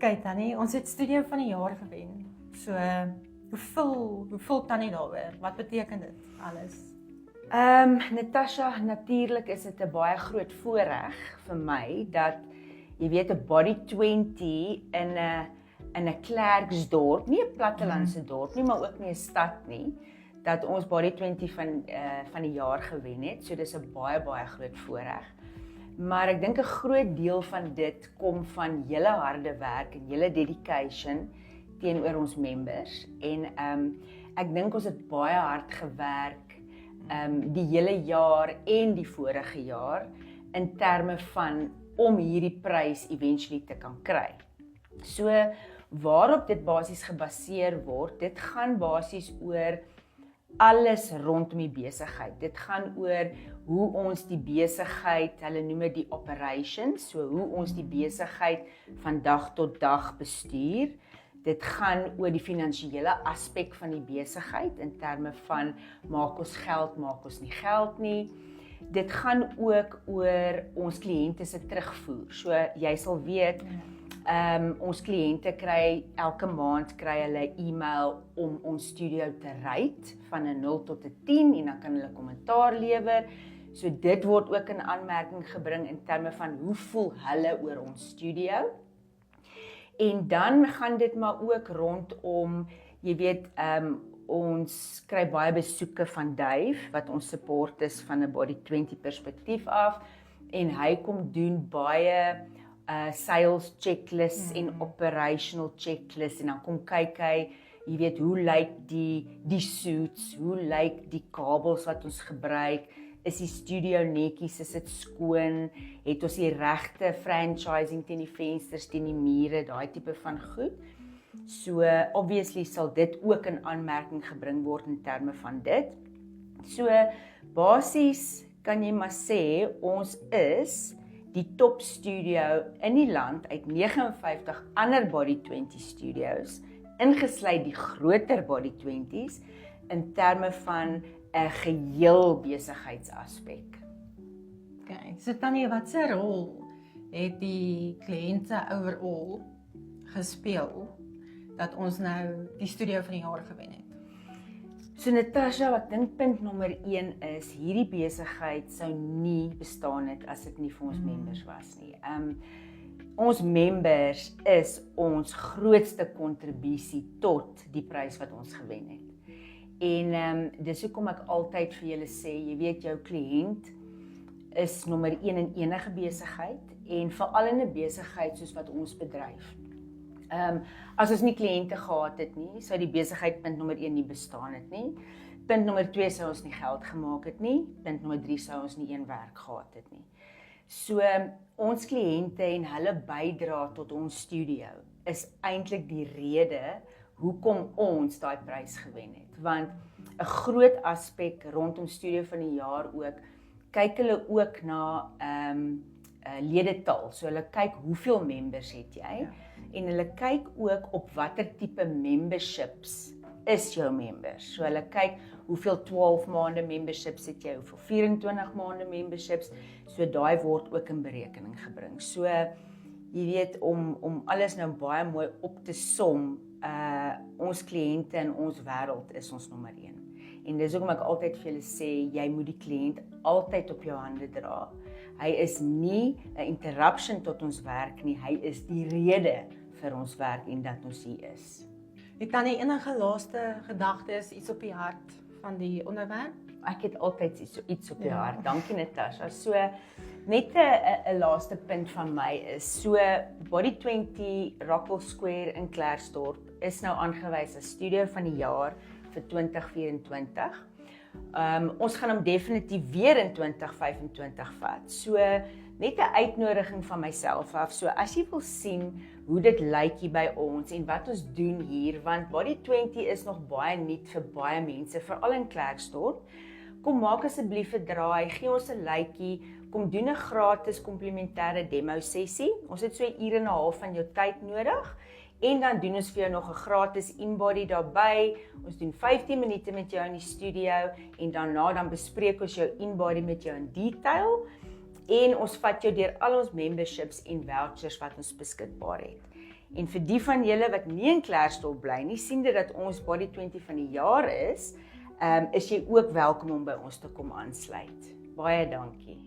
Okay, Tannie, ons het studio van die jaar gewen. So, hoe voel Tannie daaroor? Wat beteken dit alles? Natasha, natuurlik is dit 'n baie groot voorreg vir my dat jy weet 'n Body 20 in 'n Klerksdorp, nie 'n plattelandse dorp nie, maar ook nie 'n stad nie, dat ons Body 20 van die jaar gewen het. So dis 'n baie groot voorreg. Maar ek dink 'n groot deel van dit kom van julle harde werk en julle dedication teenoor ons members. En ek dink ons het baie hard gewerk die hele jaar en die vorige jaar in terme van om hierdie prys eventually te kan kry. So waarop dit basies gebaseer word, dit gaan basies oor alles rondom die besigheid. Dit gaan oor hoe ons die besigheid, hulle noem dit die operations, so hoe ons die besigheid van dag tot dag bestuur. Dit gaan oor die finansiële aspek van die besigheid in terme van maak ons geld, maak ons nie geld nie. Dit gaan ook oor ons kliënte se terugvoer. So jy sal weet, ons kliënte kry elke maand kry hulle e-mail om ons studio te rate van 'n 0 tot 'n 10 en dan kan hulle kommentaar lewer. So dit word ook in aanmerking gebring in terme van hoe voel hulle oor ons studio. En dan gaan dit maar ook rondom, jy weet, ons kry baie besoeke van Dave, wat ons support is van 'n Body 20 perspektief af, en hy kom doen baie sales checklists en operational checklists, en dan kom kyk hy, jy weet, hoe lyk die suits, hoe lyk die kabels wat ons gebruik, is die studio netjies, is dit skoon, het ons die regte franchising teen die vensters, teen die mure, daai tipe van goed. So obviously sal dit ook in aanmerking gebring word in terme van dit. So basies kan jy maar sê, ons is die top studio in die land uit 59 ander Body 20 studios, ingesluit die groter Body 20's, in terme van 'n geheel besigheidsaspek. Okay, so Tannie, wat se rol het die kliënte overall gespeel dat ons nou die studio van die jaar gewen het? So Natasha, ek dink punt nommer 1 is, hierdie besigheid sou nie bestaan het as dit nie vir ons members was nie. Ons members is ons grootste kontribusie tot die prys wat ons gewen het. En dis hoekom ek altyd vir julle sê, jy weet, jou kliënt is nommer 1 in enige besigheid, en veral in 'n besigheid soos wat ons bedryf. As ons nie kliënte gehad het nie, sou die besigheid punt nommer 1 nie bestaan het nie. Punt nommer 2 sou ons nie geld gemaak het nie. Punt nommer 3 sou ons nie een werk gehad het nie. So ons kliënte en hulle bydra tot ons studio is eintlik die rede hoekom ons daai prys gewen het. Want 'n groot aspek rondom studio van die jaar ook, kyk hulle ook na ledetal. So hulle kyk hoeveel members het jy, en hulle kyk ook op watter tipe memberships is jou members. So hulle kyk hoeveel 12 maande memberships het jy, hoeveel 24 maande memberships, so daai word ook in berekening gebring. So jy weet, om alles nou baie mooi op te som, ons kliënte in ons wêreld is ons nommer 1. En dis hoekom ek altyd vir julle sê, jy moet die kliënt altyd op jou hande dra. Hy is nie 'n interruption tot ons werk nie, hy is die rede vir ons werk en dat ons hier is. Het Tannie enige laaste gedagtes, iets op die hart van die onderwerp? Ek het altyd iets op die hart. Dankie Natasha. So net 'n laaste punt van my is, so Body 20 Rockwell Square in Klerksdorp is nou aangewys as studio van die jaar vir 2024. Ons gaan hom definitief weer in 2025 vat. So net 'n uitnodiging van myself af. So as jy wil sien hoe dit lyk hier by ons en wat ons doen hier, want Body 20 is nog baie nuut vir baie mense, veral in Klerksdorp. Kom maak asseblief 'n draai, gee ons 'n lykie, kom doen 'n gratis komplementêre demo sessie. Ons het so 'n uur en 'n half van jou tyd nodig. En dan doen ons vir jou nog 'n gratis InBody daarbey. Ons doen 15 minute met jou in die studio en daarna dan bespreek ons jou InBody met jou in detail. En ons vat jou deur al ons memberships en vouchers wat ons beskikbaar het. En vir die van julle wat nie in Klerksdorp bly nie, siende dat ons Body 20 van die jaar is jy ook welkom om by ons te kom aansluit. Baie dankie.